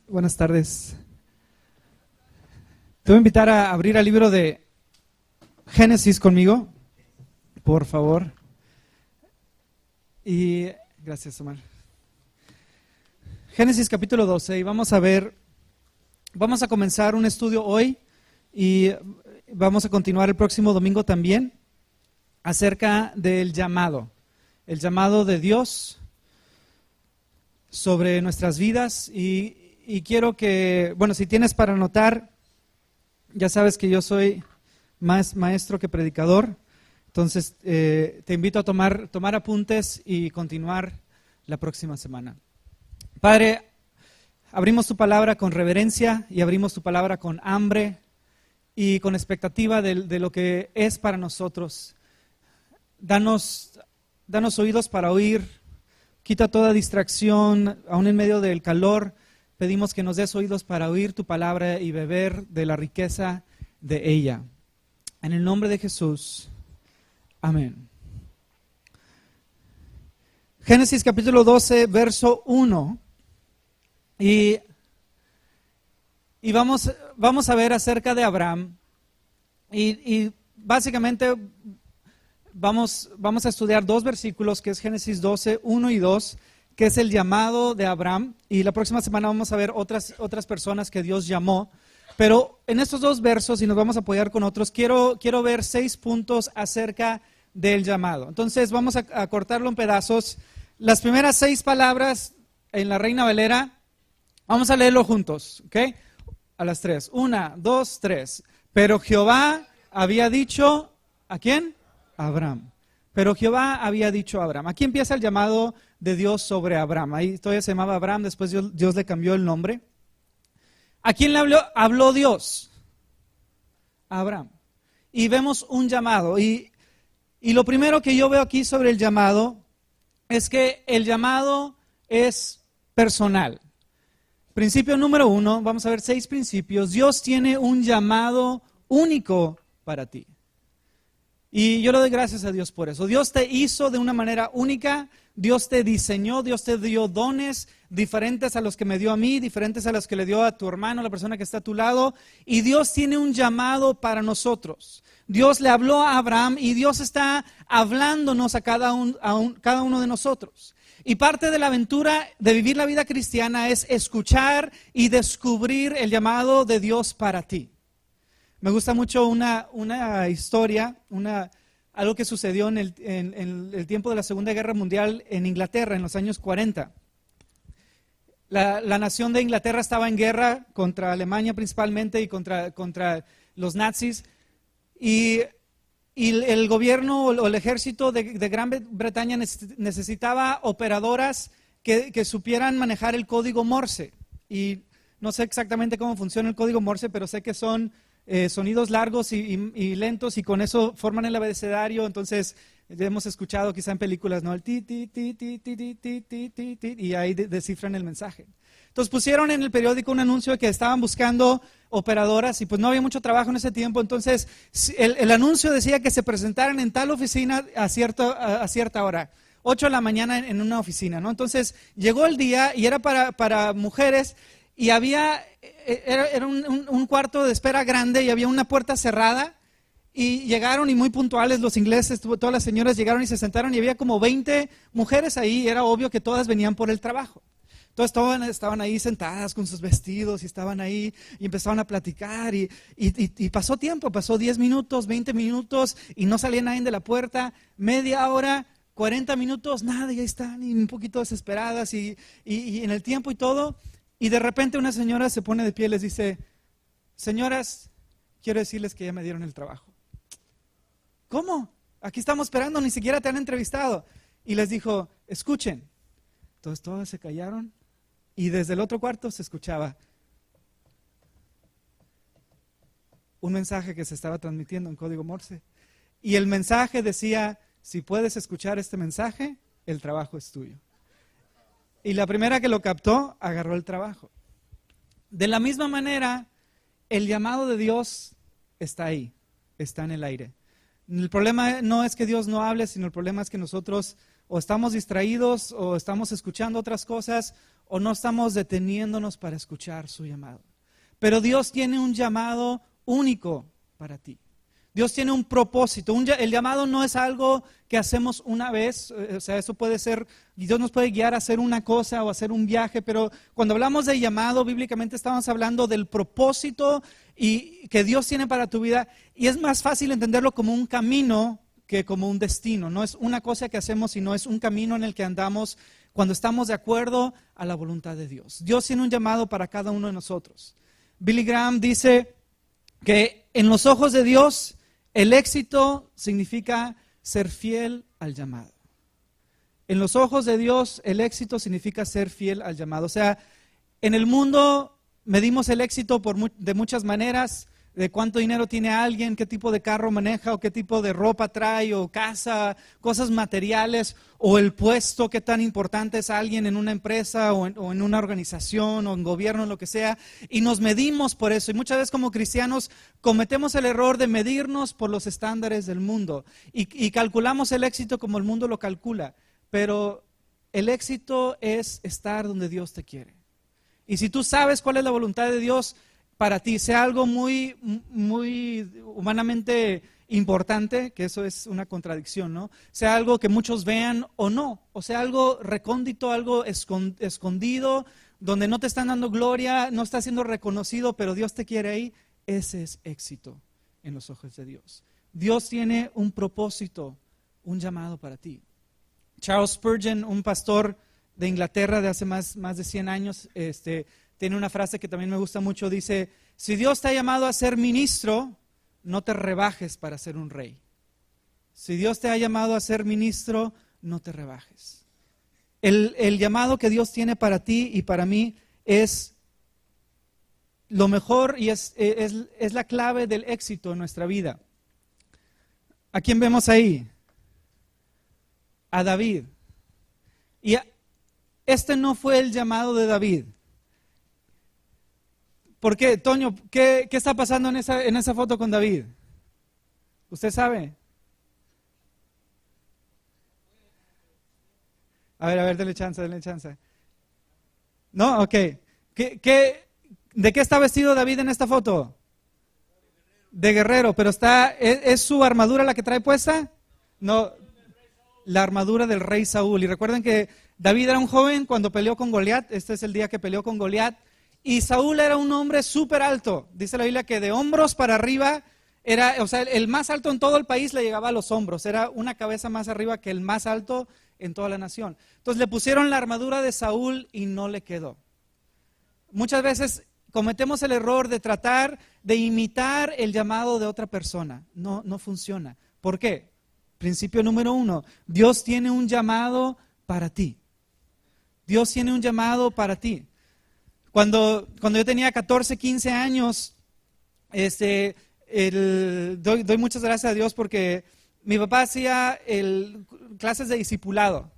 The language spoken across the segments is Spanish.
Buenas tardes. Te voy a invitar a abrir el libro de Génesis conmigo, por favor. Y gracias, Omar. Génesis capítulo 12 y vamos a comenzar un estudio hoy y vamos a continuar el próximo domingo también acerca del llamado, el llamado de Dios sobre nuestras vidas y quiero que, bueno, si tienes para anotar, ya sabes que yo soy más maestro que predicador, entonces te invito a tomar apuntes y continuar la próxima semana. Padre, abrimos tu palabra con reverencia y abrimos tu palabra con hambre y con expectativa de lo que es para nosotros. Danos oídos para oír, quita toda distracción, aún en medio del calor. Pedimos que nos des oídos para oír tu palabra y beber de la riqueza de ella. En el nombre de Jesús. Amén. Génesis capítulo 12, verso 1. Y vamos a ver acerca de Abraham. Y básicamente vamos a estudiar dos versículos, que es Génesis 12, 1 y 2. Que es el llamado de Abraham, y la próxima semana vamos a ver otras personas que Dios llamó, pero en estos dos versos, y nos vamos a apoyar con otros, quiero ver 6 puntos acerca del llamado. Entonces vamos a cortarlo en pedazos. Las primeras 6 palabras en la Reina Valera, vamos a leerlo juntos, ¿ok? A las 3, 1, 2, 3. Pero Jehová había dicho, ¿a quién? A Abraham. Pero Jehová había dicho a Abraham. Aquí empieza el llamado de Dios sobre Abraham. Ahí todavía se llamaba Abraham, después Dios le cambió el nombre. ¿A quién le habló Dios? A Abraham. Y vemos un llamado. Y lo primero que yo veo aquí sobre el llamado es que el llamado es personal. Principio número 1, vamos a ver 6 principios. Dios tiene un llamado único para ti. Y yo le doy gracias a Dios por eso. Dios te hizo de una manera única, Dios te diseñó, Dios te dio dones diferentes a los que me dio a mí, diferentes a los que le dio a tu hermano, la persona que está a tu lado. Y Dios tiene un llamado para nosotros. Dios le habló a Abraham y Dios está hablándonos a cada uno de nosotros. Y parte de la aventura de vivir la vida cristiana es escuchar y descubrir el llamado de Dios para ti. Me gusta mucho una historia, algo que sucedió en el tiempo de la Segunda Guerra Mundial en Inglaterra, en los años 40. La nación de Inglaterra estaba en guerra contra Alemania principalmente y contra los nazis. Y el gobierno o el ejército de Gran Bretaña necesitaba operadoras que supieran manejar el código Morse. Y no sé exactamente cómo funciona el código Morse, pero sé que son sonidos largos y lentos, y con eso forman el abecedario. Entonces hemos escuchado quizá en películas, ¿no? El ti, ti, ti, ti, ti, ti, ti, ti, ti, ti, y ahí descifran el mensaje. Entonces pusieron en el periódico un anuncio de que estaban buscando operadoras y pues no había mucho trabajo en ese tiempo. Entonces el anuncio decía que se presentaran en tal oficina a cierta hora, 8 de la mañana en una oficina, ¿no? Entonces llegó el día y era para mujeres. Y era un cuarto de espera grande y había una puerta cerrada, y llegaron y muy puntuales los ingleses, todas las señoras llegaron y se sentaron y había como 20 mujeres ahí, y era obvio que todas venían por el trabajo. Todas estaban ahí sentadas con sus vestidos y estaban ahí y empezaban a platicar y pasó tiempo, pasó 10 minutos, 20 minutos y no salía nadie de la puerta, media hora, 40 minutos, nada, y ahí están y un poquito desesperadas y en el tiempo y todo. Y de repente una señora se pone de pie y les dice: señoras, quiero decirles que ya me dieron el trabajo. ¿Cómo? Aquí estamos esperando, ni siquiera te han entrevistado. Y les dijo: escuchen. Entonces todas se callaron y desde el otro cuarto se escuchaba un mensaje que se estaba transmitiendo en código Morse. Y el mensaje decía: si puedes escuchar este mensaje, el trabajo es tuyo. Y la primera que lo captó, agarró el trabajo. De la misma manera, el llamado de Dios está ahí, está en el aire. El problema no es que Dios no hable, sino el problema es que nosotros o estamos distraídos o estamos escuchando otras cosas o no estamos deteniéndonos para escuchar su llamado. Pero Dios tiene un llamado único para ti. Dios tiene un propósito. El llamado no es algo que hacemos una vez, o sea, eso puede ser, Dios nos puede guiar a hacer una cosa o hacer un viaje, pero cuando hablamos de llamado, bíblicamente estamos hablando del propósito y que Dios tiene para tu vida, y es más fácil entenderlo como un camino que como un destino. No es una cosa que hacemos, sino es un camino en el que andamos cuando estamos de acuerdo a la voluntad de Dios. Dios tiene un llamado para cada uno de nosotros. Billy Graham dice que en los ojos de Dios, el éxito significa ser fiel al llamado. En los ojos de Dios, el éxito significa ser fiel al llamado. O sea, en el mundo medimos el éxito de muchas maneras, de cuánto dinero tiene alguien, qué tipo de carro maneja, o qué tipo de ropa trae, o casa, cosas materiales, o el puesto, qué tan importante es alguien en una empresa, o en una organización, o en gobierno, lo que sea, y nos medimos por eso. Y muchas veces como cristianos cometemos el error de medirnos por los estándares del mundo, y calculamos el éxito como el mundo lo calcula, pero el éxito es estar donde Dios te quiere. Y si tú sabes cuál es la voluntad de Dios para ti, sea algo muy humanamente importante, que eso es una contradicción, ¿no? Sea algo que muchos vean o no, o sea algo recóndito, algo escondido, donde no te están dando gloria, no está siendo reconocido, pero Dios te quiere ahí, ese es éxito en los ojos de Dios. Dios tiene un propósito, un llamado para ti. Charles Spurgeon, un pastor de Inglaterra de hace más de 100 años, tiene una frase que también me gusta mucho, dice: si Dios te ha llamado a ser ministro, no te rebajes para ser un rey. Si Dios te ha llamado a ser ministro, no te rebajes. El llamado que Dios tiene para ti y para mí es lo mejor y es la clave del éxito en nuestra vida. ¿A quién vemos ahí? A David. Y este no fue el llamado de David. ¿Por qué, Toño? ¿Qué está pasando en esa foto con David? ¿Usted sabe? A ver, denle chance. ¿No? Ok. ¿De qué está vestido David en esta foto? De guerrero, pero ¿es su armadura la que trae puesta? No, la armadura del rey Saúl. Y recuerden que David era un joven cuando peleó con Goliat. Este es el día que peleó con Goliat. Y Saúl era un hombre súper alto. Dice la Biblia que de hombros para arriba era, o sea, el más alto en todo el país le llegaba a los hombros. Era una cabeza más arriba que el más alto en toda la nación. Entonces le pusieron la armadura de Saúl y no le quedó. Muchas veces cometemos el error de tratar de imitar el llamado de otra persona. No funciona. ¿Por qué? Principio número 1. Dios tiene un llamado para ti. Dios tiene un llamado para ti. Cuando yo tenía 14, 15 años, doy muchas gracias a Dios porque mi papá hacía clases de discipulado.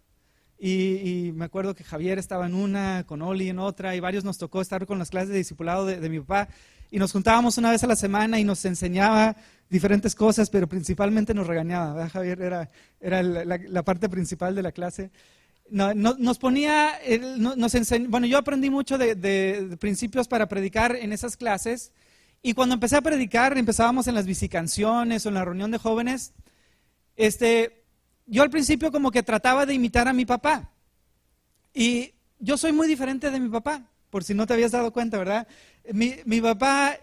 Y me acuerdo que Javier estaba en una, con Oli en otra, y varios nos tocó estar con las clases de discipulado de mi papá. Y nos juntábamos una vez a la semana y nos enseñaba diferentes cosas, pero principalmente nos regañaba, ¿verdad, Javier? Era la parte principal de la clase. Nos ponía, nos enseñó, bueno, yo aprendí mucho de principios para predicar en esas clases, y cuando empecé a predicar, empezábamos en las bicicanciones o en la reunión de jóvenes, yo al principio como que trataba de imitar a mi papá, y yo soy muy diferente de mi papá, por si no te habías dado cuenta, ¿verdad? Mi papá,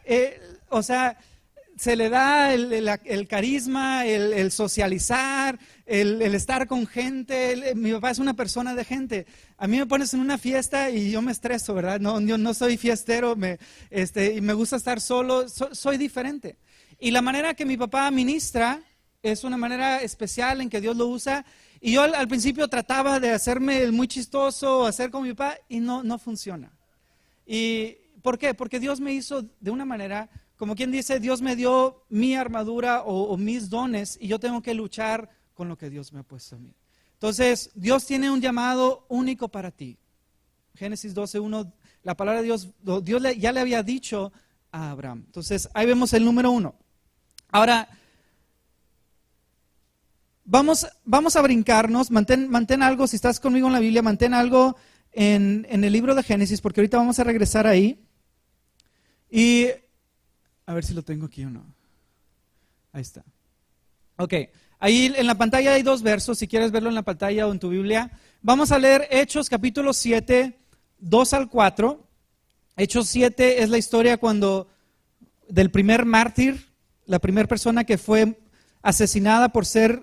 o sea, se le da el carisma, el socializar, el estar con gente. Mi papá es una persona de gente. A mí me pones en una fiesta y yo me estreso, ¿verdad? Yo no soy fiestero, y me gusta estar solo, soy diferente. Y la manera que mi papá ministra es una manera especial en que Dios lo usa. Y yo al principio trataba de hacerme el muy chistoso, hacer como mi papá, y no funciona. ¿Y por qué? Porque Dios me hizo de una manera, como quien dice, Dios me dio mi armadura o mis dones, y yo tengo que luchar con lo que Dios me ha puesto a mí. Entonces, Dios tiene un llamado único para ti. Génesis 12:1, la palabra de Dios ya le había dicho a Abraham. Entonces, ahí vemos el número 1. Ahora, vamos a brincarnos, mantén algo, si estás conmigo en la Biblia, mantén algo en el libro de Génesis, porque ahorita vamos a regresar ahí. Y a ver si lo tengo aquí o no. Ahí está. Ok, ahí en la pantalla hay dos versos, si quieres verlo en la pantalla o en tu Biblia. Vamos a leer Hechos capítulo 7, 2 al 4. Hechos 7 es la historia del primer mártir, la primera persona que fue asesinada por ser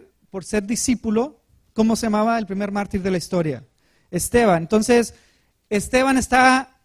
discípulo. ¿Cómo se llamaba el primer mártir de la historia? Esteban. Entonces, Esteban está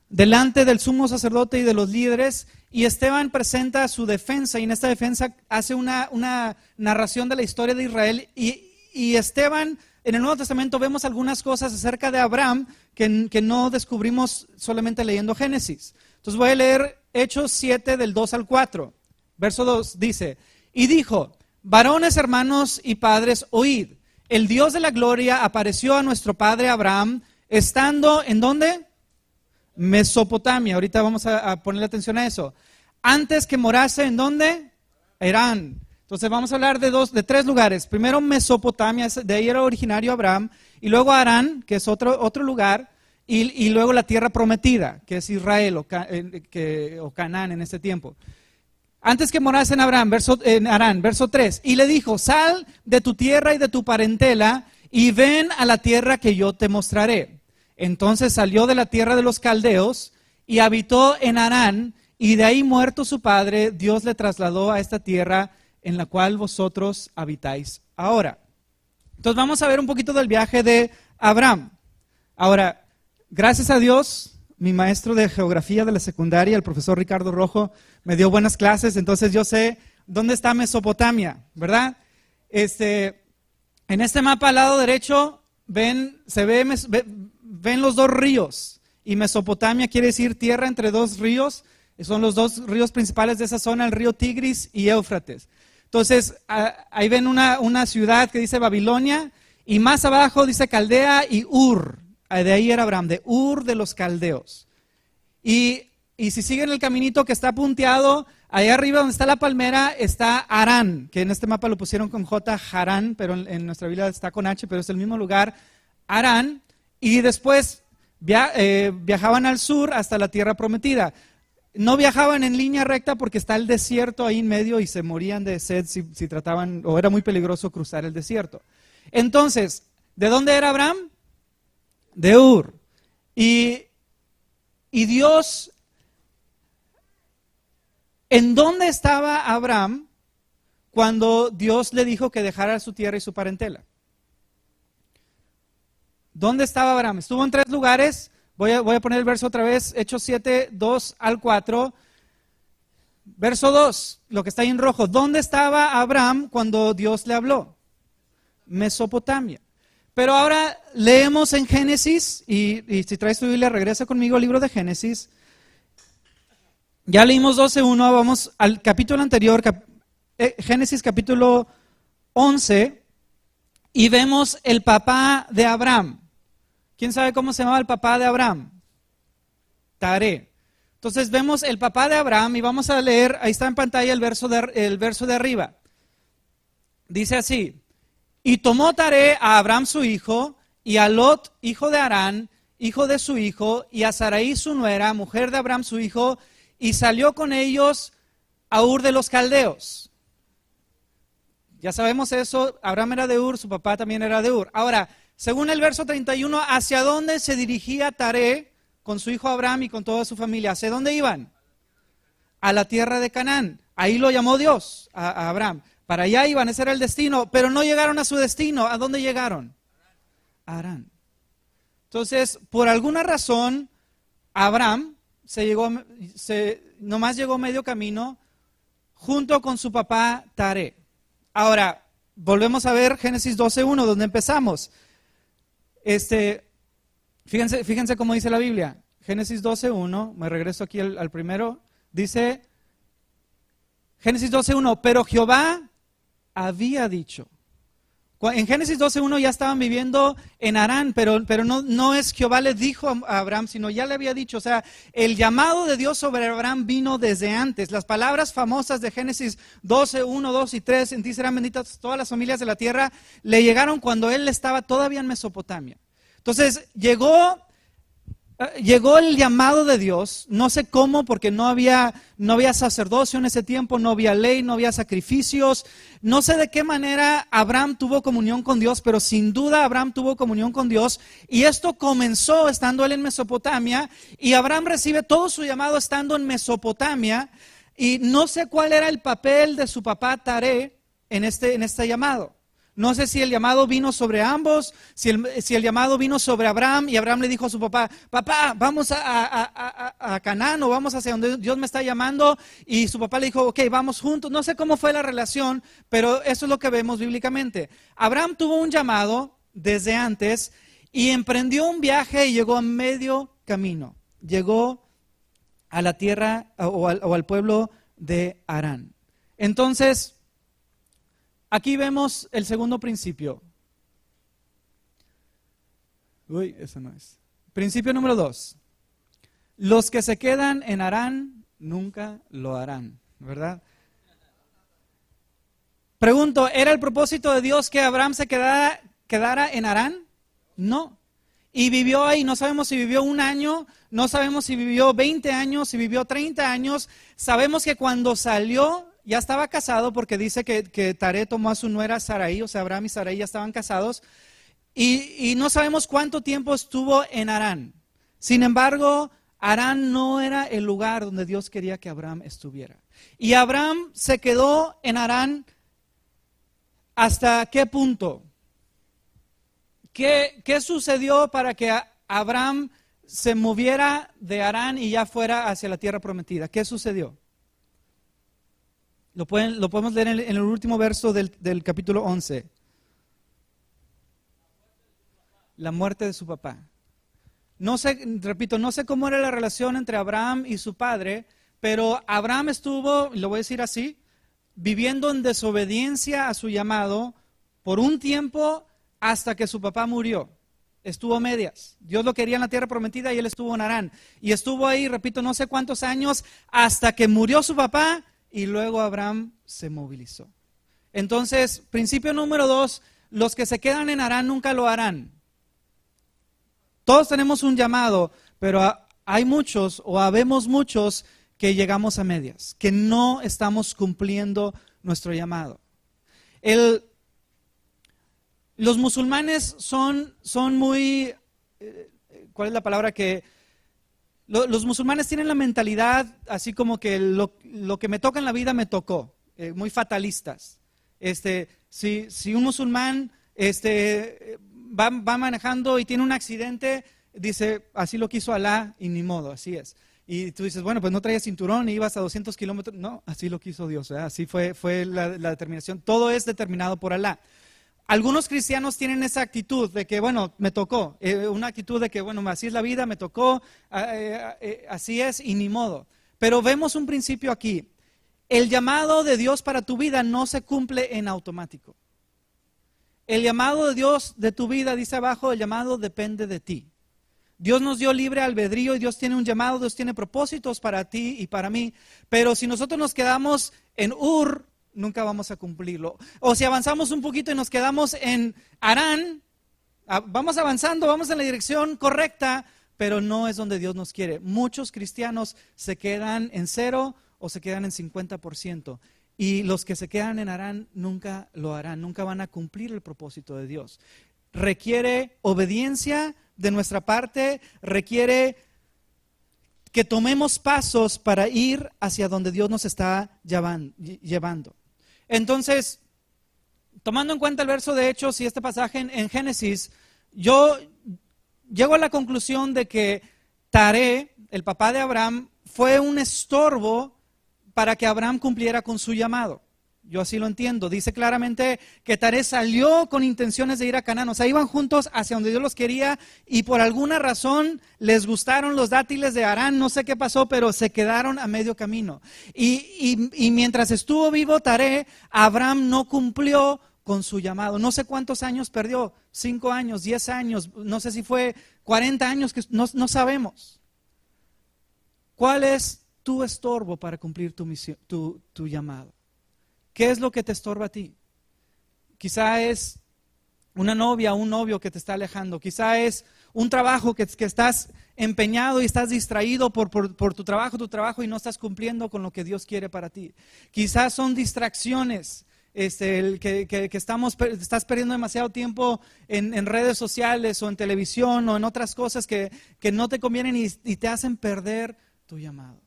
delante del sumo sacerdote y de los líderes, y Esteban presenta su defensa, y en esta defensa hace una narración de la historia de Israel, y Esteban, en el Nuevo Testamento vemos algunas cosas acerca de Abraham que no descubrimos solamente leyendo Génesis. Entonces voy a leer Hechos 7 del 2 al 4. Verso 2 dice, y dijo, varones, hermanos y padres, oíd, el Dios de la gloria apareció a nuestro padre Abraham, estando, ¿en dónde? Mesopotamia. Ahorita vamos a ponerle atención a eso. Antes que morase, ¿en dónde? Harán. Entonces vamos a hablar de tres lugares. Primero Mesopotamia, de ahí era originario Abraham, y luego Harán, que es otro lugar, y luego la tierra prometida, que es Israel o Canaán en este tiempo. Antes que morase en Harán, verso 3, y le dijo, sal de tu tierra y de tu parentela, y ven a la tierra que yo te mostraré. Entonces salió de la tierra de los caldeos, y habitó en Harán, y de ahí muerto su padre, Dios le trasladó a esta tierra en la cual vosotros habitáis ahora. Entonces vamos a ver un poquito del viaje de Abraham. Ahora, gracias a Dios, mi maestro de geografía de la secundaria, el profesor Ricardo Rojo, me dio buenas clases, entonces yo sé dónde está Mesopotamia, ¿verdad? En este mapa al lado derecho ven los dos ríos, y Mesopotamia quiere decir tierra entre dos ríos, son los dos ríos principales de esa zona, el río Tigris y Éufrates. Entonces, ahí ven una ciudad que dice Babilonia, y más abajo dice Caldea y Ur. De ahí era Abraham, de Ur de los caldeos. Y si siguen el caminito que está punteado, ahí arriba donde está la palmera está Harán, que en este mapa lo pusieron con J, Harán, pero en nuestra Biblia está con H, pero es el mismo lugar, Harán. Y después viajaban al sur hasta la tierra prometida. No viajaban en línea recta porque está el desierto ahí en medio y se morían de sed si trataban, o era muy peligroso cruzar el desierto. Entonces, ¿de dónde era Abraham? De Ur. Y Dios, ¿en dónde estaba Abraham cuando Dios le dijo que dejara su tierra y su parentela? ¿Dónde estaba Abraham? Estuvo en tres lugares. Voy a poner el verso otra vez, Hechos 7, 2 al 4. Verso 2, lo que está ahí en rojo. ¿Dónde estaba Abraham cuando Dios le habló? Mesopotamia. Pero ahora leemos en Génesis, y si traes tu Biblia, regresa conmigo al libro de Génesis. Ya leímos 12:1, vamos al capítulo anterior, Génesis capítulo 11, y vemos el papá de Abraham. ¿Quién sabe cómo se llamaba el papá de Abraham? Taré. Entonces vemos el papá de Abraham y vamos a leer, ahí está en pantalla el verso de arriba. Dice así, y tomó Taré a Abraham su hijo, y a Lot, hijo de Harán, hijo de su hijo, y a Sarai su nuera, mujer de Abraham su hijo, y salió con ellos a Ur de los caldeos. Ya sabemos eso, Abraham era de Ur, su papá también era de Ur. Ahora, según el verso 31, ¿hacia dónde se dirigía Taré con su hijo Abraham y con toda su familia? ¿Hacia dónde iban? A la tierra de Canaán. Ahí lo llamó Dios a Abraham. Para allá iban, ese era el destino, pero no llegaron a su destino. ¿A dónde llegaron? A Harán. Entonces, por alguna razón, Abraham nomás llegó medio camino junto con su papá Taré. Ahora, volvemos a ver Génesis 12:1, donde empezamos. Fíjense cómo dice la Biblia. Génesis 12:1, me regreso aquí al primero. Dice, Génesis 12:1, pero Jehová había dicho. En Génesis 12:1 ya estaban viviendo en Harán, pero no es Jehová le dijo a Abraham, sino ya le había dicho. O sea, el llamado de Dios sobre Abraham vino desde antes. Las palabras famosas de Génesis 12:1, 2 y 3, en ti serán benditas todas las familias de la tierra, le llegaron cuando él estaba todavía en Mesopotamia. Entonces llegó el llamado de Dios, no sé cómo, porque no había sacerdocio en ese tiempo, no había ley, no había sacrificios, no sé de qué manera Abraham tuvo comunión con Dios, pero sin duda Abraham tuvo comunión con Dios, y esto comenzó estando él en Mesopotamia, y Abraham recibe todo su llamado estando en Mesopotamia, y no sé cuál era el papel de su papá Taré en este llamado. No sé si el llamado vino sobre ambos, si el llamado vino sobre Abraham y Abraham le dijo a su papá, papá, vamos a Canaán o vamos hacia donde Dios me está llamando, y su papá le dijo, ok, vamos juntos. No sé cómo fue la relación, pero eso es lo que vemos bíblicamente. Abraham tuvo un llamado desde antes y emprendió un viaje y llegó a medio camino. Llegó a la tierra o al pueblo de Harán. Entonces, aquí vemos el segundo principio. Uy, eso no es. Principio número 2. Los que se quedan en Harán nunca lo harán, ¿verdad? Pregunto, ¿era el propósito de Dios que Abraham se quedara en Harán? No. Y vivió ahí, no sabemos si vivió 1 año, no sabemos si vivió 20 años, si vivió 30 años. Sabemos que cuando salió ya estaba casado, porque dice que Taré tomó a su nuera Sarai, o sea, Abraham y Sarai ya estaban casados, y no sabemos cuánto tiempo estuvo en Harán. Sin embargo, Harán no era el lugar donde Dios quería que Abraham estuviera. Y Abraham se quedó en Harán, ¿hasta qué punto? ¿Qué sucedió para que Abraham se moviera de Harán y ya fuera hacia la tierra prometida? ¿Qué sucedió? Lo podemos leer en el último verso del capítulo 11. La muerte de su papá. No sé, repito, no sé cómo era la relación entre Abraham y su padre, pero Abraham estuvo, lo voy a decir así, viviendo en desobediencia a su llamado por un tiempo hasta que su papá murió. Estuvo a medias. Dios lo quería en la tierra prometida y él estuvo en Harán. Y estuvo ahí, repito, no sé cuántos años, hasta que murió su papá. Y luego Abraham se movilizó. Entonces, principio número 2, los que se quedan en Harán nunca lo harán. Todos tenemos un llamado, pero hay muchos o habemos muchos que llegamos a medias, que no estamos cumpliendo nuestro llamado. Los musulmanes son muy, ¿cuál es la palabra que... Los musulmanes tienen la mentalidad así como que lo que me toca en la vida me tocó, muy fatalistas. Si un musulmán va manejando y tiene un accidente, dice, así lo quiso Alá y ni modo, así es. Y tú dices, bueno, pues no traías cinturón y ibas a 200 kilómetros. No, así lo quiso Dios, así fue la determinación. Todo es determinado por Alá. Algunos cristianos tienen esa actitud de que, bueno, me tocó, una actitud de que, bueno, así es la vida, me tocó, así es y ni modo. Pero vemos un principio aquí. El llamado de Dios para tu vida no se cumple en automático. El llamado de Dios de tu vida, dice abajo, el llamado depende de ti. Dios nos dio libre albedrío y Dios tiene un llamado, Dios tiene propósitos para ti y para mí. Pero si nosotros nos quedamos en Ur, nunca vamos a cumplirlo. O si avanzamos un poquito y nos quedamos en Harán, vamos avanzando, vamos en la dirección correcta, pero no es donde Dios nos quiere. Muchos cristianos se quedan en 0 o se quedan en 50%. Y los que se quedan en Harán nunca lo harán, nunca van a cumplir el propósito de Dios. Requiere obediencia de nuestra parte, requiere que tomemos pasos para ir hacia donde Dios nos está llevando. Entonces, tomando en cuenta el verso de Hechos y este pasaje en Génesis, yo llego a la conclusión de que Taré, el papá de Abraham, fue un estorbo para que Abraham cumpliera con su llamado. Yo así lo entiendo. Dice claramente que Taré salió con intenciones de ir a Canaán. O sea, iban juntos hacia donde Dios los quería y por alguna razón les gustaron los dátiles de Harán. No sé qué pasó, pero se quedaron a medio camino. Y mientras estuvo vivo Taré, Abraham no cumplió con su llamado. No sé cuántos años perdió, 5 años, 10 años, no sé si fue 40 años, que no sabemos. ¿Cuál es tu estorbo para cumplir tu misión, tu llamado? ¿Qué es lo que te estorba a ti? Quizá es una novia, un novio que te está alejando. Quizá es un trabajo que estás empeñado y estás distraído por tu trabajo y no estás cumpliendo con lo que Dios quiere para ti. Quizás son distracciones, estás perdiendo demasiado tiempo en redes sociales o en televisión o en otras cosas que no te convienen y te hacen perder tu llamado.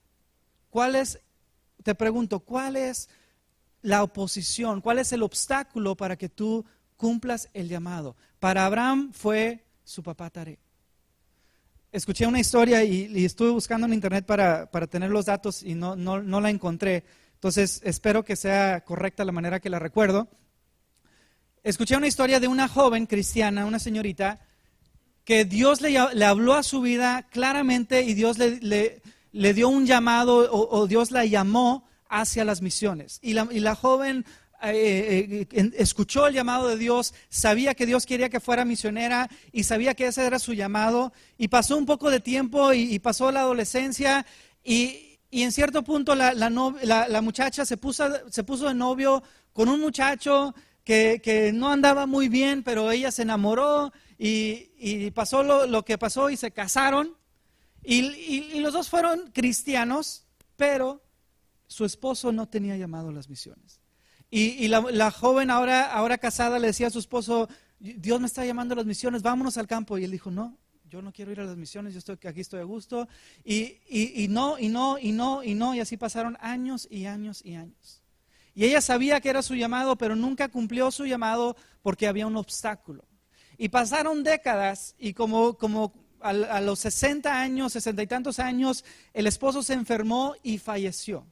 Te pregunto, ¿cuál es la oposición? ¿Cuál es el obstáculo para que tú cumplas el llamado? Para Abraham fue su papá Taré. Escuché una historia y estuve buscando en internet para tener los datos y no la encontré. Entonces espero que sea correcta la manera que la recuerdo. Escuché una historia de una joven cristiana, una señorita, que Dios le habló a su vida claramente y Dios le dio un llamado o Dios la llamó hacia las misiones. Y la joven escuchó el llamado de Dios, sabía que Dios quería que fuera misionera y sabía que ese era su llamado, y pasó un poco de tiempo y pasó la adolescencia y en cierto punto la muchacha se puso de novio con un muchacho que no andaba muy bien, pero ella se enamoró y pasó lo que pasó y se casaron y los dos fueron cristianos, pero su esposo no tenía llamado a las misiones. Y la joven ahora casada le decía a su esposo, Dios me está llamando a las misiones, vámonos al campo. Y él dijo, no, yo no quiero ir a las misiones, aquí estoy a gusto. Y no, y así pasaron años y años y años. Y ella sabía que era su llamado, pero nunca cumplió su llamado porque había un obstáculo. Y pasaron décadas y como a los 60 años, 60 y tantos años, el esposo se enfermó y falleció.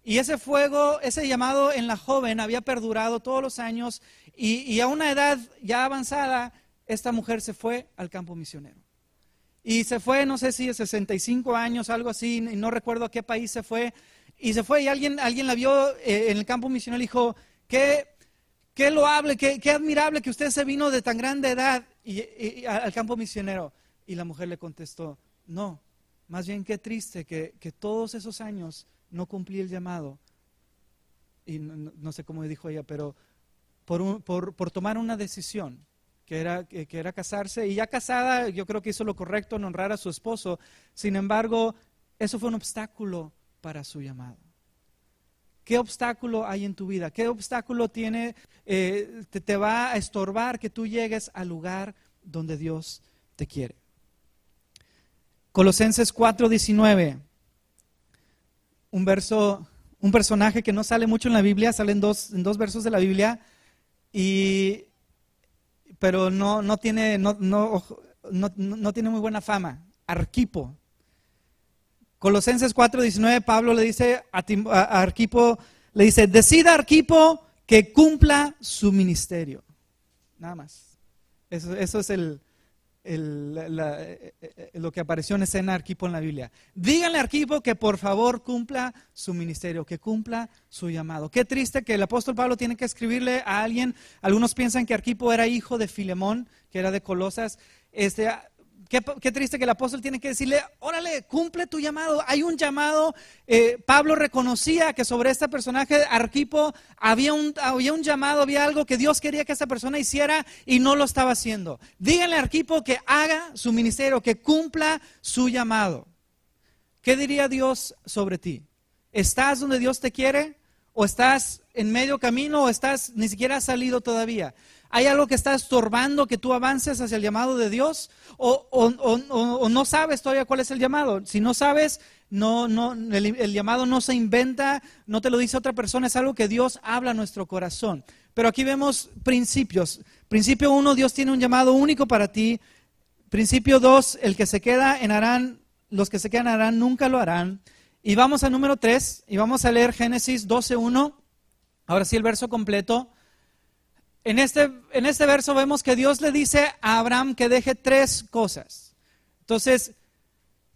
Y ese fuego, ese llamado en la joven había perdurado todos los años y a una edad ya avanzada, esta mujer se fue al campo misionero. Y se fue, no sé si de 65 años, algo así, y no recuerdo a qué país se fue. Y se fue y alguien la vio en el campo misionero y dijo, qué loable, qué admirable que usted se vino de tan grande edad al campo misionero. Y la mujer le contestó, no, más bien qué triste que todos esos años no cumplí el llamado, y no sé cómo dijo ella, pero por tomar una decisión, que era casarse, y ya casada yo creo que hizo lo correcto en honrar a su esposo. Sin embargo, eso fue un obstáculo para su llamado. ¿Qué obstáculo hay en tu vida? ¿Qué obstáculo te va a estorbar que tú llegues al lugar donde Dios te quiere? Colosenses 4:19. Un personaje que no sale mucho en la Biblia, sale en dos versos de la Biblia, pero no tiene muy buena fama. Arquipo. Colosenses 4:19, Pablo le dice a Arquipo, le dice, decida Arquipo que cumpla su ministerio. Nada más. Eso es lo que apareció en escena Arquipo en la Biblia. Díganle a Arquipo que por favor cumpla su ministerio, que cumpla su llamado. Qué triste que el apóstol Pablo tiene que escribirle a alguien. Algunos piensan que Arquipo era hijo de Filemón, que era de Colosas. Qué triste que el apóstol tiene que decirle, órale, cumple tu llamado. Hay un llamado. Pablo reconocía que sobre este personaje, Arquipo, había un llamado, había algo que Dios quería que esta persona hiciera y no lo estaba haciendo. Díganle a Arquipo que haga su ministerio, que cumpla su llamado. ¿Qué diría Dios sobre ti? ¿Estás donde Dios te quiere? ¿O estás en medio camino? ¿O ni siquiera has salido todavía? ¿Hay algo que está estorbando que tú avances hacia el llamado de Dios? ¿O no sabes todavía cuál es el llamado? Si no sabes, el llamado no se inventa, no te lo dice otra persona, es algo que Dios habla a nuestro corazón. Pero aquí vemos principios. Principio 1, Dios tiene un llamado único para ti. Principio 2, el que se queda en Harán, los que se quedan en Harán nunca lo harán. Y vamos a número 3 y vamos a leer Génesis 12:1. Ahora sí el verso completo. En este verso vemos que Dios le dice a Abraham que deje 3 cosas. Entonces,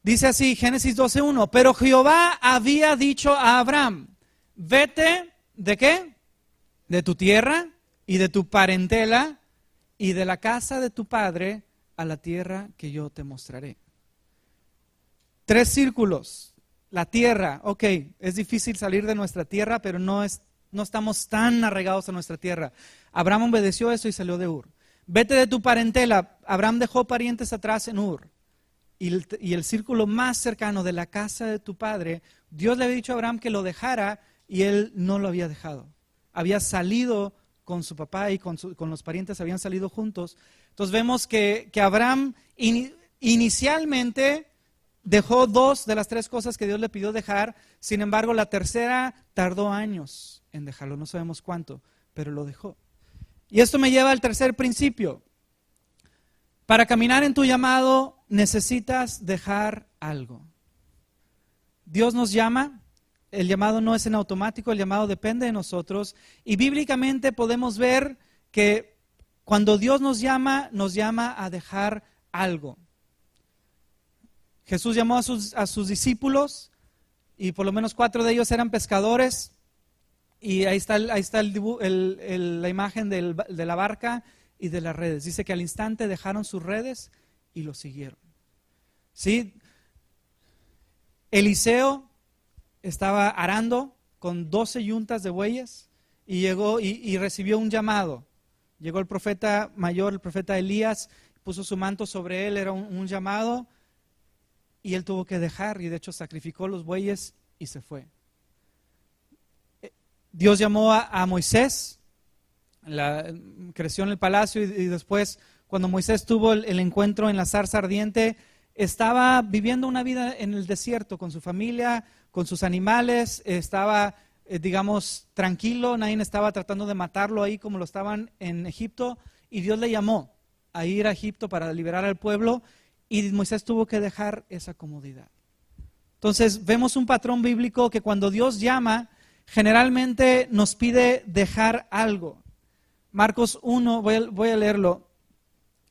dice así, Génesis 12:1, pero Jehová había dicho a Abraham, vete, ¿de qué? De tu tierra y de tu parentela y de la casa de tu padre a la tierra que yo te mostraré. 3 círculos, la tierra, ok, es difícil salir de nuestra tierra, pero no estamos tan arraigados a nuestra tierra. Abraham obedeció eso y salió de Ur. Vete de tu parentela. Abraham dejó parientes atrás en Ur. Y el círculo más cercano de la casa de tu padre, Dios le había dicho a Abraham que lo dejara y él no lo había dejado. Había salido con su papá y con los parientes, habían salido juntos. Entonces vemos que Abraham inicialmente dejó 2 de las 3 cosas que Dios le pidió dejar. Sin embargo, la tercera tardó años en dejarlo, no sabemos cuánto, pero lo dejó. Y esto me lleva al tercer principio. Para caminar en tu llamado necesitas dejar algo. Dios nos llama, el llamado no es en automático, el llamado depende de nosotros. Y bíblicamente podemos ver que cuando Dios nos llama a dejar algo. Jesús llamó a sus discípulos y por lo menos 4 de ellos eran pescadores. Y ahí está la imagen de la barca y de las redes. Dice que al instante dejaron sus redes y lo siguieron. ¿Sí? Eliseo estaba arando con 12 yuntas de bueyes y llegó y recibió un llamado. Llegó el profeta mayor, el profeta Elías, puso su manto sobre él, era un llamado y él tuvo que dejar y de hecho sacrificó los bueyes y se fue. Dios llamó a Moisés, creció en el palacio y después cuando Moisés tuvo el encuentro en la zarza ardiente, estaba viviendo una vida en el desierto con su familia, con sus animales, estaba, tranquilo, nadie estaba tratando de matarlo ahí como lo estaban en Egipto y Dios le llamó a ir a Egipto para liberar al pueblo y Moisés tuvo que dejar esa comodidad. Entonces vemos un patrón bíblico que cuando Dios llama, generalmente nos pide dejar algo. Marcos 1, voy a leerlo.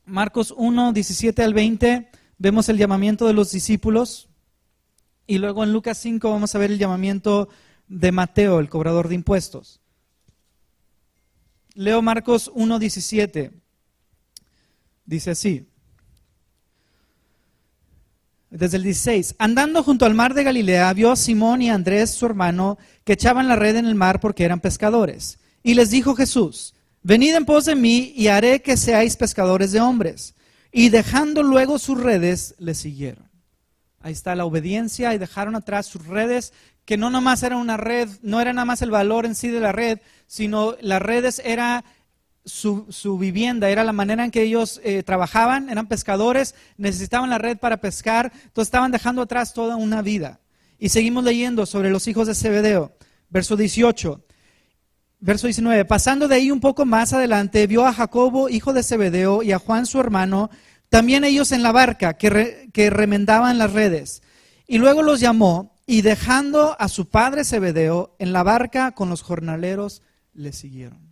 Marcos 1, 17 al 20, vemos el llamamiento de los discípulos. Y luego en Lucas 5 vamos a ver el llamamiento de Mateo, el cobrador de impuestos. Leo Marcos 1, 17. Dice así. Desde el 16, andando junto al mar de Galilea, vio a Simón y a Andrés, su hermano, que echaban la red en el mar porque eran pescadores. Y les dijo Jesús, venid en pos de mí y haré que seáis pescadores de hombres. Y dejando luego sus redes, le siguieron. Ahí está la obediencia y dejaron atrás sus redes, que no nomás era una red, no era nada más el valor en sí de la red, sino las redes era su vivienda, era la manera en que ellos trabajaban, eran pescadores, necesitaban la red para pescar, entonces estaban dejando atrás toda una vida. Y seguimos leyendo sobre los hijos de Zebedeo, verso 18, verso 19, pasando de ahí un poco más adelante, vio a Jacobo, hijo de Zebedeo, y a Juan su hermano, también ellos en la barca, que remendaban las redes. Y luego los llamó, y dejando a su padre Zebedeo en la barca con los jornaleros, le siguieron.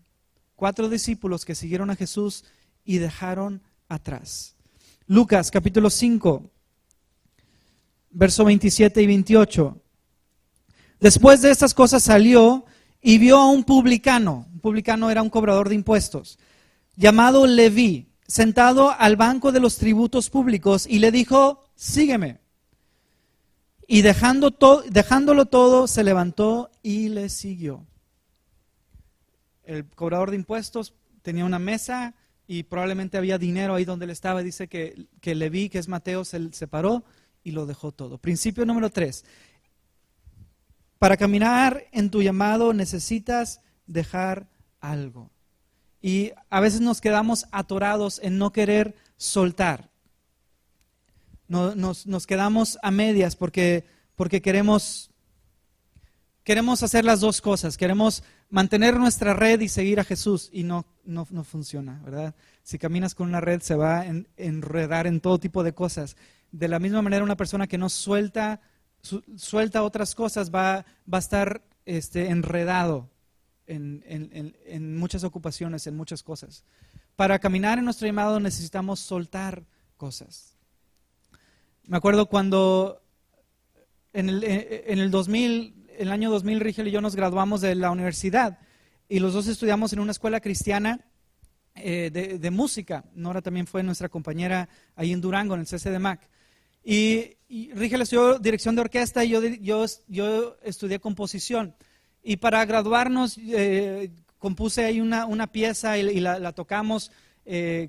4 discípulos que siguieron a Jesús y dejaron atrás. Lucas capítulo 5, verso 27 y 28. Después de estas cosas salió y vio a un publicano. Un publicano era un cobrador de impuestos, llamado Leví, sentado al banco de los tributos públicos y le dijo, sígueme. Y dejándolo todo, se levantó y le siguió. El cobrador de impuestos tenía una mesa y probablemente había dinero ahí donde él estaba. Dice que Leví, que es Mateo, se separó y lo dejó todo. Principio número 3. Para caminar en tu llamado necesitas dejar algo. Y a veces nos quedamos atorados en no querer soltar. Nos quedamos a medias porque queremos hacer las dos cosas. Queremos mantener nuestra red y seguir a Jesús y no funciona, ¿verdad? Si caminas con una red se va a enredar en todo tipo de cosas. De la misma manera una persona que no suelta otras cosas va a estar enredado en muchas ocupaciones, en muchas cosas. Para caminar en nuestro llamado necesitamos soltar cosas. Me acuerdo cuando en el 2000, el año 2000, Rigel y yo nos graduamos de la universidad y los dos estudiamos en una escuela cristiana de música. Nora también fue nuestra compañera ahí en Durango, en el CCDMAC. Y Rigel estudió dirección de orquesta y yo estudié composición. Y para graduarnos compuse ahí una pieza y la tocamos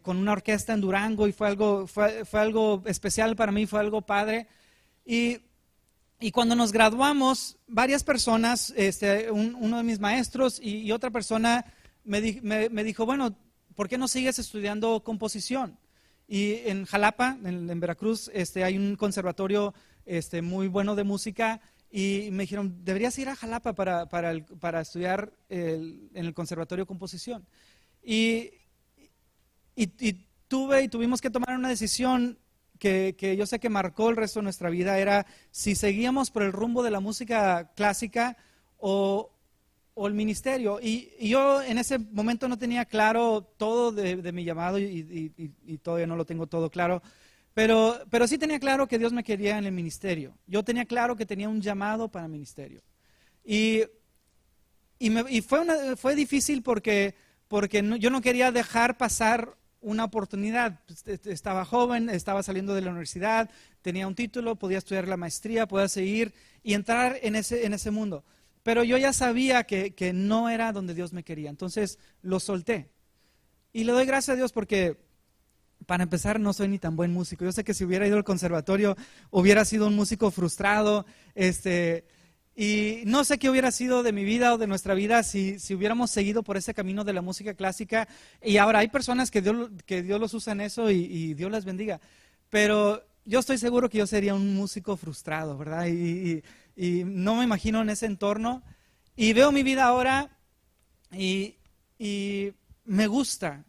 con una orquesta en Durango y fue algo especial para mí, fue algo padre. Y cuando nos graduamos, varias personas, uno de mis maestros y otra persona me dijo, bueno, ¿por qué no sigues estudiando composición? Y en Jalapa, en Veracruz, hay un conservatorio muy bueno de música y me dijeron, deberías ir a Jalapa para estudiar en el conservatorio de composición. Y tuvimos que tomar una decisión que yo sé que marcó el resto de nuestra vida, era si seguíamos por el rumbo de la música clásica o el ministerio. Y yo en ese momento no tenía claro todo de mi llamado y todavía no lo tengo todo claro, pero sí tenía claro que Dios me quería en el ministerio. Yo tenía claro que tenía un llamado para el ministerio. Y fue difícil porque yo no quería dejar pasar una oportunidad. Estaba joven, estaba saliendo de la universidad, tenía un título, podía estudiar la maestría, podía seguir y entrar en ese mundo. Pero yo ya sabía que no era donde Dios me quería, entonces lo solté. Y le doy gracias a Dios porque, para empezar, no soy ni tan buen músico. Yo sé que si hubiera ido al conservatorio hubiera sido un músico frustrado, y no sé qué hubiera sido de mi vida o de nuestra vida si hubiéramos seguido por ese camino de la música clásica. Y ahora hay personas que Dios los usa en eso y Dios las bendiga. Pero yo estoy seguro que yo sería un músico frustrado, ¿verdad? Y no me imagino en ese entorno. Y veo mi vida ahora y me gusta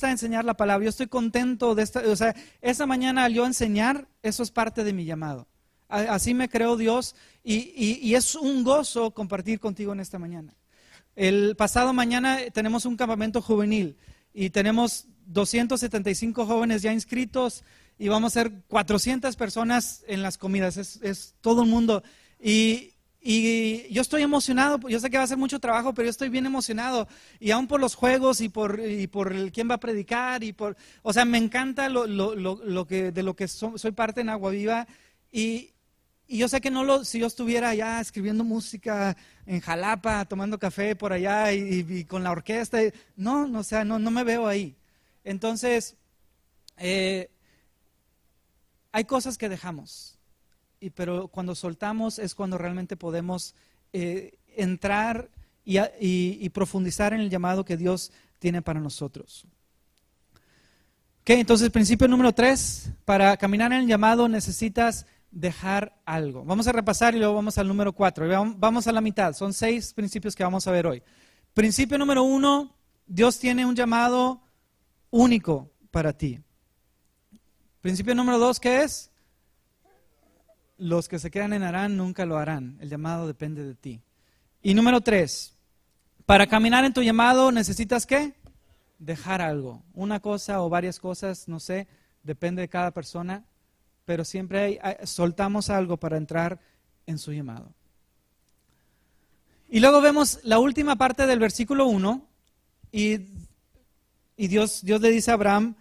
enseñar la palabra. Yo estoy contento de esa mañana al yo enseñar, eso es parte de mi llamado. Así me creó Dios y es un gozo compartir contigo en esta mañana. El pasado mañana tenemos un campamento juvenil y tenemos 275 jóvenes ya inscritos y vamos a ser 400 personas en las comidas, es todo el mundo. Y yo estoy emocionado, yo sé que va a ser mucho trabajo, pero yo estoy bien emocionado. Y aún por los juegos y por quién va a predicar, me encanta de lo que soy parte en Agua Viva. Y yo sé que si yo estuviera allá escribiendo música en Jalapa, tomando café por allá y con la orquesta, no me veo ahí. Entonces, hay cosas que dejamos, pero cuando soltamos es cuando realmente podemos entrar y profundizar en el llamado que Dios tiene para nosotros. Entonces, principio número 3, para caminar en el llamado necesitas dejar algo. Vamos a repasar y luego vamos al número 4. Vamos a la mitad, son 6 principios que vamos a ver hoy. Principio número 1, Dios tiene un llamado único para ti. Principio número 2, ¿qué es? Los que se quedan en Harán nunca lo harán. El llamado depende de ti. Y número 3, para caminar en tu llamado necesitas ¿qué? Dejar algo. Una cosa o varias cosas, no sé, depende de cada persona, pero siempre soltamos algo para entrar en su llamado. Y luego vemos la última parte del versículo 1 y Dios le dice a Abraham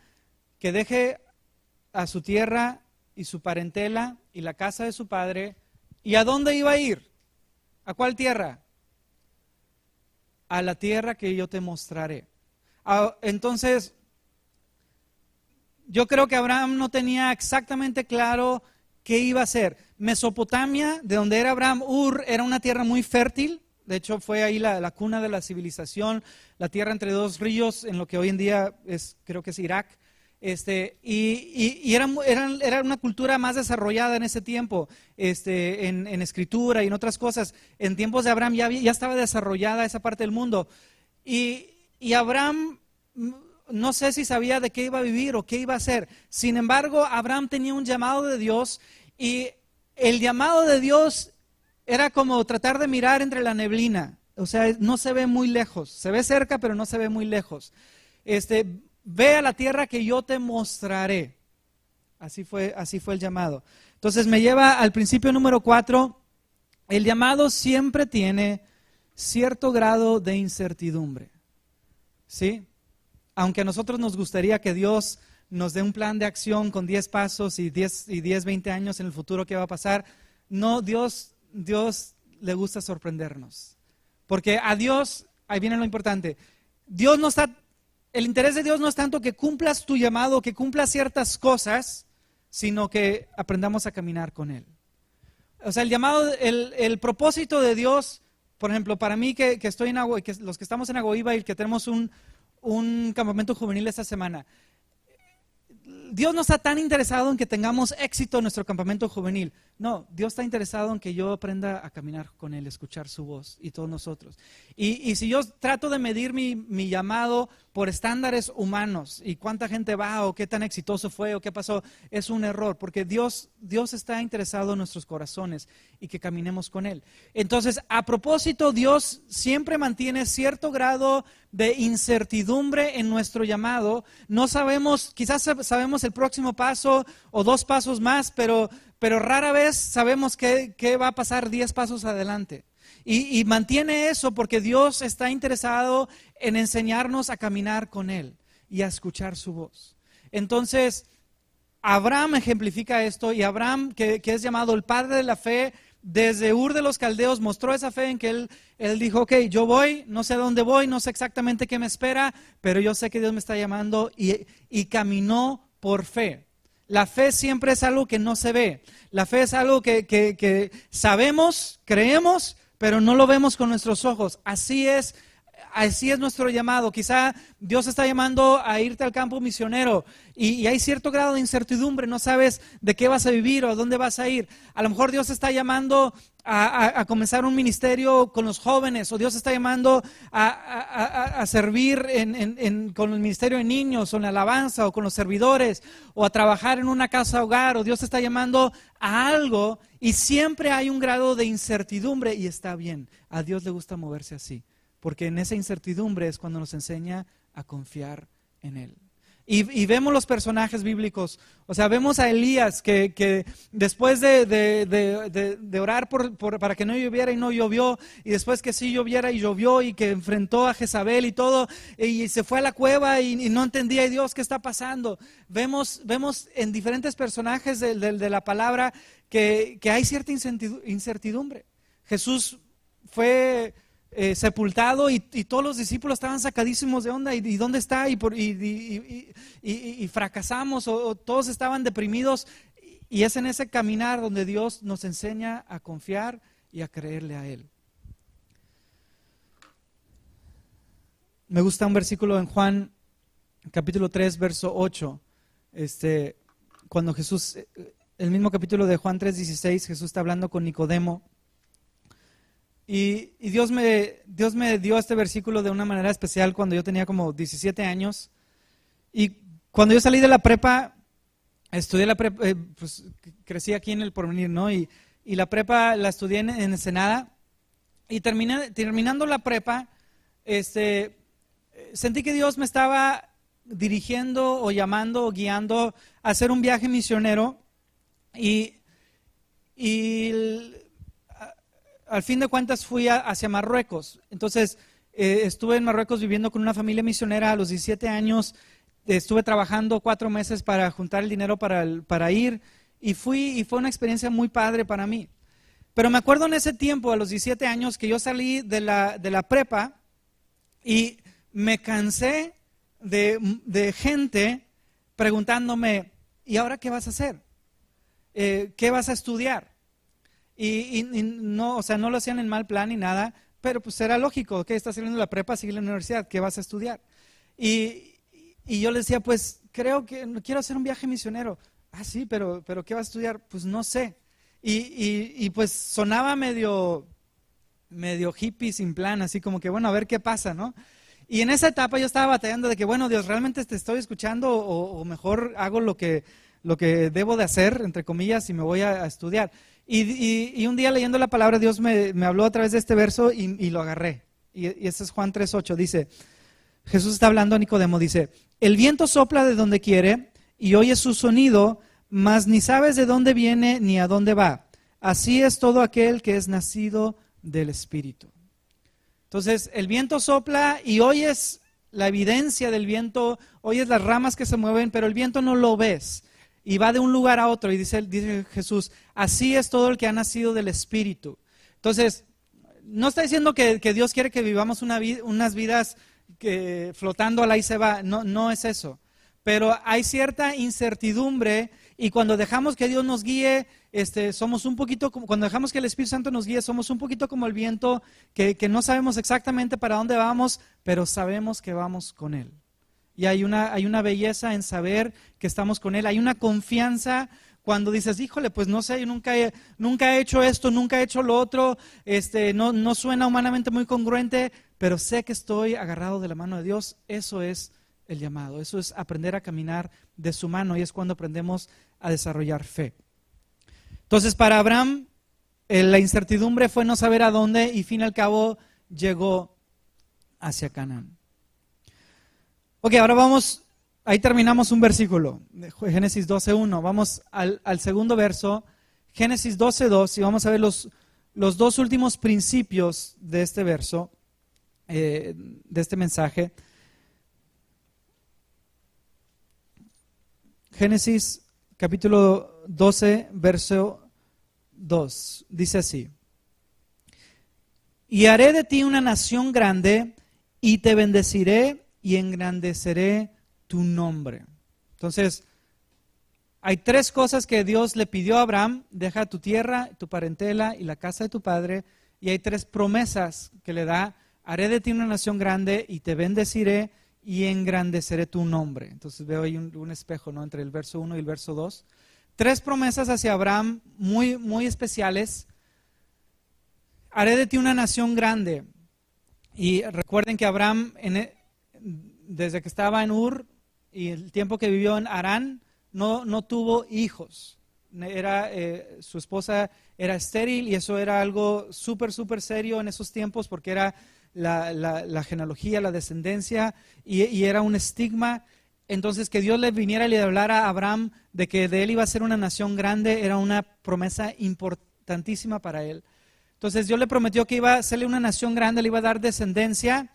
que deje a su tierra y su parentela y la casa de su padre. ¿Y a dónde iba a ir? ¿A cuál tierra? A la tierra que yo te mostraré. Entonces, yo creo que Abraham no tenía exactamente claro qué iba a hacer. Mesopotamia, de donde era Abraham, Ur, era una tierra muy fértil. De hecho, fue ahí la cuna de la civilización, la tierra entre dos ríos, en lo que hoy en día creo que es Irak. Y era una cultura más desarrollada en ese tiempo, en escritura y en otras cosas. En tiempos de Abraham ya estaba desarrollada esa parte del mundo. Y Abraham, no sé si sabía de qué iba a vivir o qué iba a hacer. Sin embargo, Abraham tenía un llamado de Dios y el llamado de Dios era como tratar de mirar entre la neblina. O sea, no se ve muy lejos. Se ve cerca, pero no se ve muy lejos. Ve a la tierra que yo te mostraré. Así fue el llamado. Entonces me lleva al principio número 4. El llamado siempre tiene cierto grado de incertidumbre. ¿Sí? Aunque a nosotros nos gustaría que Dios nos dé un plan de acción con 10 pasos y 10, 20 años en el futuro que va a pasar, no, Dios le gusta sorprendernos. Porque a Dios, ahí viene lo importante, Dios no está el interés de Dios no es tanto que cumplas tu llamado, que cumplas ciertas cosas, sino que aprendamos a caminar con Él. O sea, el llamado, el propósito de Dios, por ejemplo, para mí que estoy en Agua, que los que estamos en Aguaíba y que tenemos un campamento juvenil esta semana, Dios no está tan interesado en que tengamos éxito en nuestro campamento juvenil. No, Dios está interesado en que yo aprenda a caminar con Él, escuchar su voz y todos nosotros. Y si yo trato de medir mi llamado por estándares humanos y cuánta gente va o qué tan exitoso fue o qué pasó, es un error, porque Dios está interesado en nuestros corazones y que caminemos con Él. Entonces, a propósito, Dios siempre mantiene cierto grado de incertidumbre en nuestro llamado. No sabemos, quizás sabemos el próximo paso o 2 pasos más, pero rara vez sabemos qué va a pasar 10 pasos adelante. Y mantiene eso porque Dios está interesado en enseñarnos a caminar con Él y a escuchar su voz. Entonces, Abraham ejemplifica esto, y Abraham, que es llamado el padre de la fe, desde Ur de los Caldeos mostró esa fe en que él dijo, ok, yo voy, no sé a dónde voy, no sé exactamente qué me espera, pero yo sé que Dios me está llamando, y caminó por fe. La fe siempre es algo que no se ve. La fe es algo que sabemos, creemos, pero no lo vemos con nuestros ojos. Así es nuestro llamado. Quizá Dios está llamando a irte al campo misionero y hay cierto grado de incertidumbre, no sabes de qué vas a vivir o a dónde vas a ir. A lo mejor Dios está llamando a comenzar un ministerio con los jóvenes, o Dios está llamando a servir con el ministerio de niños, o en la alabanza, o con los servidores, o a trabajar en una casa hogar, o Dios está llamando a algo, y siempre hay un grado de incertidumbre, y está bien. A Dios le gusta moverse así, porque en esa incertidumbre es cuando nos enseña a confiar en Él. Y vemos los personajes bíblicos, o sea, vemos a Elías que después de orar para que no lloviera y no llovió, y después que sí lloviera y llovió, y que enfrentó a Jezabel y todo, y se fue a la cueva y no entendía, y Dios, ¿qué está pasando? Vemos en diferentes personajes de la palabra que hay cierta incertidumbre. Jesús fue sepultado y todos los discípulos estaban sacadísimos de onda, y dónde está, y fracasamos, o todos estaban deprimidos, y es en ese caminar donde Dios nos enseña a confiar y a creerle a Él. Me gusta un versículo en Juan capítulo 3 verso 8, cuando Jesús, el mismo capítulo de Juan 3:16, Jesús está hablando con Nicodemo. Y Dios me dio este versículo de una manera especial cuando yo tenía como 17 años. Y cuando yo salí de la prepa, estudié la prepa, pues crecí aquí en El Porvenir, ¿no? Y la prepa la estudié en Ensenada. Y terminando la prepa, sentí que Dios me estaba dirigiendo o llamando o guiando a hacer un viaje misionero. Y al fin de cuentas fui hacia Marruecos. Entonces estuve en Marruecos viviendo con una familia misionera a los 17 años. Estuve trabajando 4 meses para juntar el dinero para ir, y fue una experiencia muy padre para mí. Pero me acuerdo en ese tiempo, a los 17 años, que yo salí de la prepa y me cansé de gente preguntándome, ¿y ahora qué vas a hacer? ¿Qué vas a estudiar? Y no, o sea, no lo hacían en mal plan ni nada, pero pues era lógico, que estás saliendo de la prepa, sigue la universidad, ¿qué vas a estudiar? Y yo les decía, pues creo que quiero hacer un viaje misionero. Ah, sí, pero ¿qué vas a estudiar? Pues no sé. Y pues sonaba medio hippie sin plan, así como que bueno, a ver qué pasa, ¿no? Y en esa etapa yo estaba batallando de que bueno, Dios, ¿realmente te estoy escuchando o mejor hago lo que debo de hacer, entre comillas, y me voy a estudiar? Y un día leyendo la palabra, Dios me habló a través de este verso y lo agarré. Y ese es Juan 3:8, dice, Jesús está hablando a Nicodemo, dice, el viento sopla de donde quiere y oyes su sonido, mas ni sabes de dónde viene ni a dónde va. Así es todo aquel que es nacido del Espíritu. Entonces, el viento sopla y oyes la evidencia del viento, oyes las ramas que se mueven, pero el viento no lo ves. Y va de un lugar a otro, y dice Jesús, así es todo el que ha nacido del Espíritu. Entonces, no está diciendo que Dios quiere que vivamos unas vidas que flotando al ahí se va, no, no es eso. Pero hay cierta incertidumbre y cuando dejamos que Dios nos guíe, somos un poquito como, cuando dejamos que el Espíritu Santo nos guíe, somos un poquito como el viento que no sabemos exactamente para dónde vamos, pero sabemos que vamos con Él. Y hay una belleza en saber que estamos con Él, hay una confianza cuando dices, híjole, pues no sé, yo nunca he hecho esto, nunca he hecho lo otro, no suena humanamente muy congruente, pero sé que estoy agarrado de la mano de Dios. Eso es el llamado, eso es aprender a caminar de su mano y es cuando aprendemos a desarrollar fe. Entonces para Abraham la incertidumbre fue no saber a dónde y fin al cabo llegó hacia Canaán. Ok, ahora vamos, ahí terminamos un versículo, Génesis 12:1, vamos al segundo verso, Génesis 12:2 y vamos a ver los dos últimos principios de este verso, de este mensaje. Génesis capítulo 12, verso 2, dice así: y haré de ti una nación grande y te bendeciré y engrandeceré tu nombre. Entonces, hay tres cosas que Dios le pidió a Abraham: deja tu tierra, tu parentela y la casa de tu padre, y hay tres promesas que le da: haré de ti una nación grande y te bendeciré y engrandeceré tu nombre. Entonces veo ahí un espejo, ¿no?, entre el verso 1 y el verso 2. Tres promesas hacia Abraham muy, muy especiales. Haré de ti una nación grande. Y recuerden que Abraham, desde que estaba en Ur y el tiempo que vivió en Harán, no tuvo hijos. Su esposa era estéril y eso era algo súper, súper serio en esos tiempos porque era la genealogía, la descendencia y era un estigma. Entonces que Dios le viniera y le hablara a Abraham de que de él iba a ser una nación grande era una promesa importantísima para él. Entonces Dios le prometió que iba a hacerle una nación grande, le iba a dar descendencia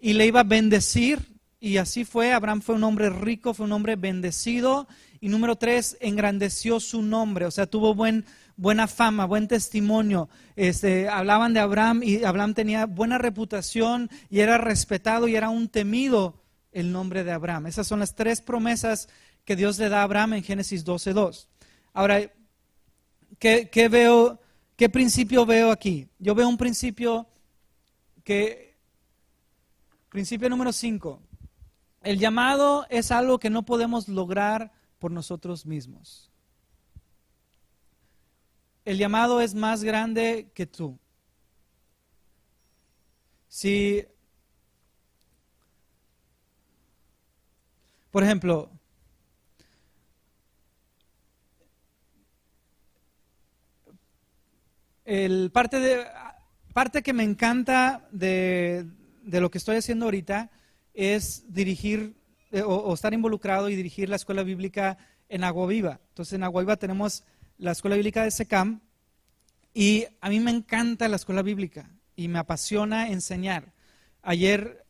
y le iba a bendecir, y así fue. Abraham fue un hombre rico, fue un hombre bendecido. Y número 3, engrandeció su nombre, o sea, tuvo buena fama, buen testimonio. Hablaban de Abraham y Abraham tenía buena reputación y era respetado y era un temido el nombre de Abraham. Esas son las tres promesas que Dios le da a Abraham en Génesis 12:2. Ahora, ¿qué principio veo aquí? Yo veo un principio principio número 5. El llamado es algo que no podemos lograr por nosotros mismos. El llamado es más grande que tú. Si, por ejemplo, parte que me encanta de lo que estoy haciendo ahorita es dirigir o estar involucrado y dirigir la escuela bíblica en Agua Viva. Entonces en Agua Viva tenemos la escuela bíblica de SECAM y a mí me encanta la escuela bíblica y me apasiona enseñar. Ayer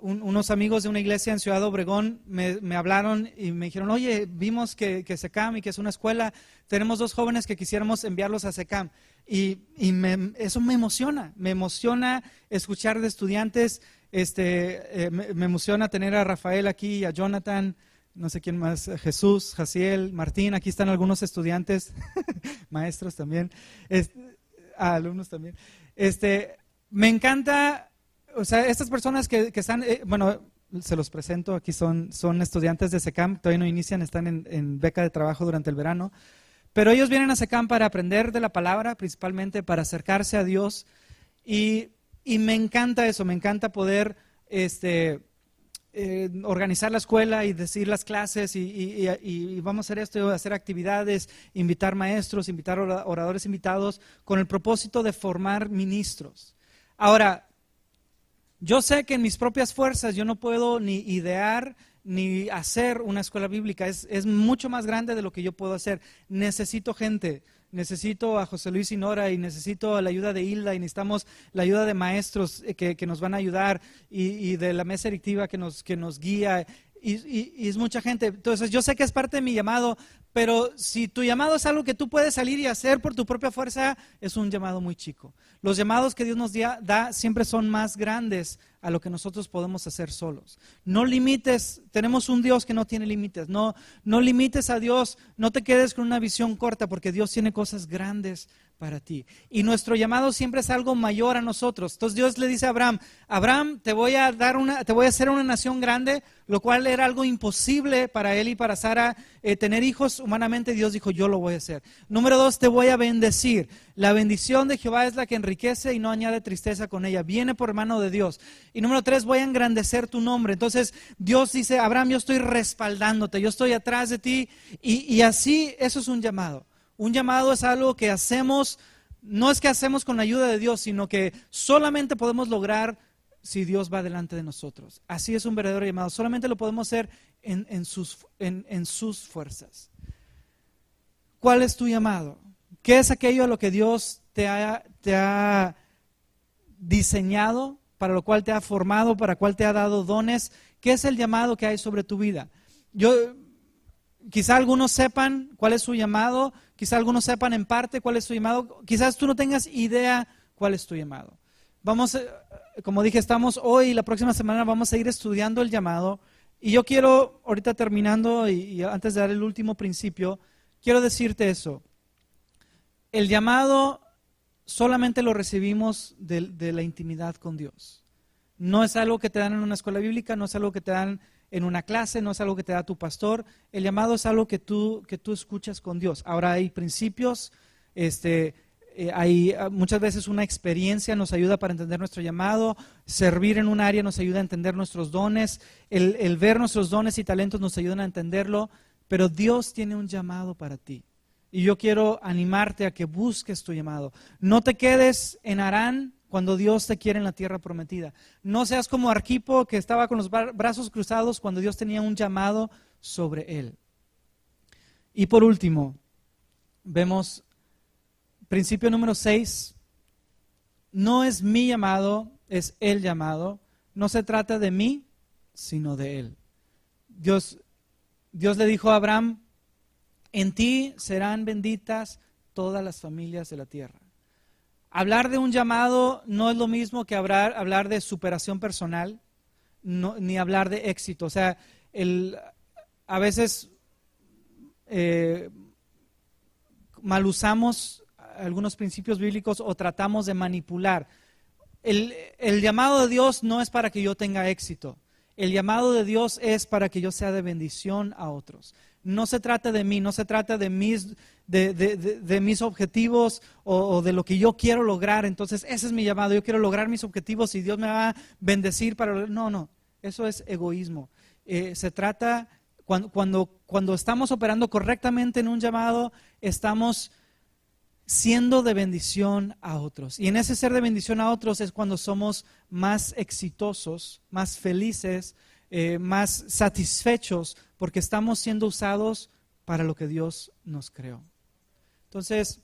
unos amigos de una iglesia en Ciudad Obregón me hablaron y me dijeron: oye, vimos que SECAM y que es una escuela, tenemos 2 jóvenes que quisiéramos enviarlos a SECAM. Y eso me emociona escuchar de estudiantes, me emociona tener a Rafael aquí, a Jonathan, no sé quién más, Jesús, Jaciel, Martín, aquí están algunos estudiantes, maestros también, alumnos también. Me encanta, o sea, estas personas que están, bueno, se los presento, aquí son estudiantes de SECAM, todavía no inician, están en beca de trabajo durante el verano. Pero ellos vienen a SECAM para aprender de la palabra, principalmente para acercarse a Dios. Y me encanta eso, me encanta poder organizar la escuela y decir las clases y vamos a hacer esto, hacer actividades, invitar maestros, invitar oradores invitados, con el propósito de formar ministros. Ahora, yo sé que en mis propias fuerzas yo no puedo ni idear ni hacer una escuela bíblica, es mucho más grande de lo que yo puedo hacer. Necesito gente, necesito a José Luis y Nora y necesito la ayuda de Hilda y necesitamos la ayuda de maestros que nos van a ayudar y de la mesa directiva que nos guía y es mucha gente. Entonces yo sé que es parte de mi llamado, pero si tu llamado es algo que tú puedes salir y hacer por tu propia fuerza, es un llamado muy chico. Los llamados que Dios nos da siempre son más grandes a lo que nosotros podemos hacer solos. No limites, tenemos un Dios que no tiene límites. No limites a Dios, no te quedes con una visión corta, porque Dios tiene cosas grandes para ti. Y nuestro llamado siempre es algo mayor a nosotros. Entonces Dios le dice a Abraham: Abraham, te voy a hacer una nación grande, lo cual era algo imposible para él y para Sara tener hijos humanamente. Dios dijo: yo lo voy a hacer. Número 2, te voy a bendecir. La bendición de Jehová es la que enriquece y no añade tristeza con ella. Viene por mano de Dios. Y número 3, voy a engrandecer tu nombre. Entonces Dios dice: Abraham, yo estoy respaldándote, yo estoy atrás de ti. Y así, eso es un llamado. Un llamado es algo que hacemos, no es que hacemos con la ayuda de Dios, sino que solamente podemos lograr si Dios va delante de nosotros. Así es un verdadero llamado. Solamente lo podemos hacer en sus fuerzas. ¿Cuál es tu llamado? ¿Qué es aquello a lo que Dios te ha diseñado, para lo cual te ha formado, para lo cual te ha dado dones? ¿Qué es el llamado que hay sobre tu vida? Quizá algunos sepan cuál es su llamado, quizá algunos sepan en parte cuál es su llamado, quizás tú no tengas idea cuál es tu llamado. Vamos, como dije, estamos hoy y la próxima semana vamos a ir estudiando el llamado, y yo quiero, ahorita terminando y antes de dar el último principio, quiero decirte eso. El llamado solamente lo recibimos de la intimidad con Dios. No es algo que te dan en una escuela bíblica, no es algo que te dan en una clase, no es algo que te da tu pastor. El llamado es algo que tú escuchas con Dios. Ahora hay principios, hay muchas veces una experiencia nos ayuda para entender nuestro llamado, servir en un área nos ayuda a entender nuestros dones, el ver nuestros dones y talentos nos ayudan a entenderlo, pero Dios tiene un llamado para ti. Y yo quiero animarte a que busques tu llamado. No te quedes en Harán cuando Dios te quiere en la tierra prometida. No seas como Arquipo, que estaba con los brazos cruzados cuando Dios tenía un llamado sobre él. Y por último, vemos principio número 6. No es mi llamado, es el llamado. No se trata de mí, sino de él. Dios le dijo a Abraham: en ti serán benditas todas las familias de la tierra. Hablar de un llamado no es lo mismo que hablar de superación personal, ni hablar de éxito. O sea, a veces malusamos algunos principios bíblicos o tratamos de manipular. El llamado de Dios no es para que yo tenga éxito. El llamado de Dios es para que yo sea de bendición a otros. No se trata de mí, no se trata de mis objetivos o de lo que yo quiero lograr. Entonces ese es mi llamado, yo quiero lograr mis objetivos y Dios me va a bendecir para... No, eso es egoísmo. Se trata, cuando estamos operando correctamente en un llamado, estamos siendo de bendición a otros. Y en ese ser de bendición a otros es cuando somos más exitosos, más felices, más satisfechos, porque estamos siendo usados para lo que Dios nos creó. Entonces,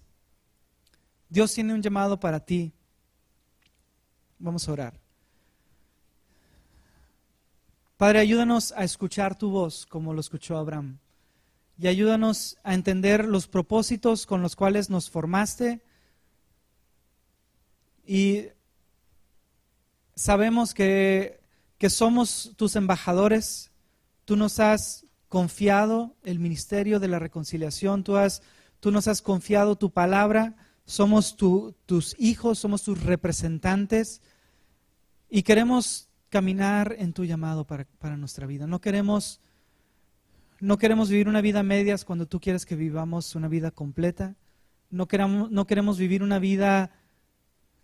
Dios tiene un llamado para ti. Vamos a orar. Padre, ayúdanos a escuchar tu voz como lo escuchó Abraham. Y ayúdanos a entender los propósitos con los cuales nos formaste. Y sabemos que somos tus embajadores. Tú nos has confiado el ministerio de la reconciliación. Tú nos has confiado tu palabra. Somos tus hijos, somos tus representantes. Y queremos caminar en tu llamado para nuestra vida. No queremos vivir una vida a medias cuando tú quieres que vivamos una vida completa. No queremos vivir una vida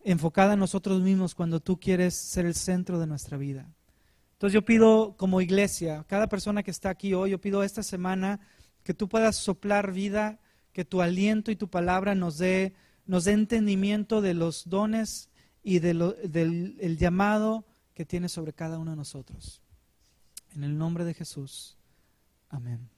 enfocada en nosotros mismos cuando tú quieres ser el centro de nuestra vida. Entonces yo pido como iglesia, cada persona que está aquí hoy, yo pido esta semana que tú puedas soplar vida, que tu aliento y tu palabra nos dé entendimiento de los dones y del llamado que tienes sobre cada uno de nosotros. En el nombre de Jesús. Amén.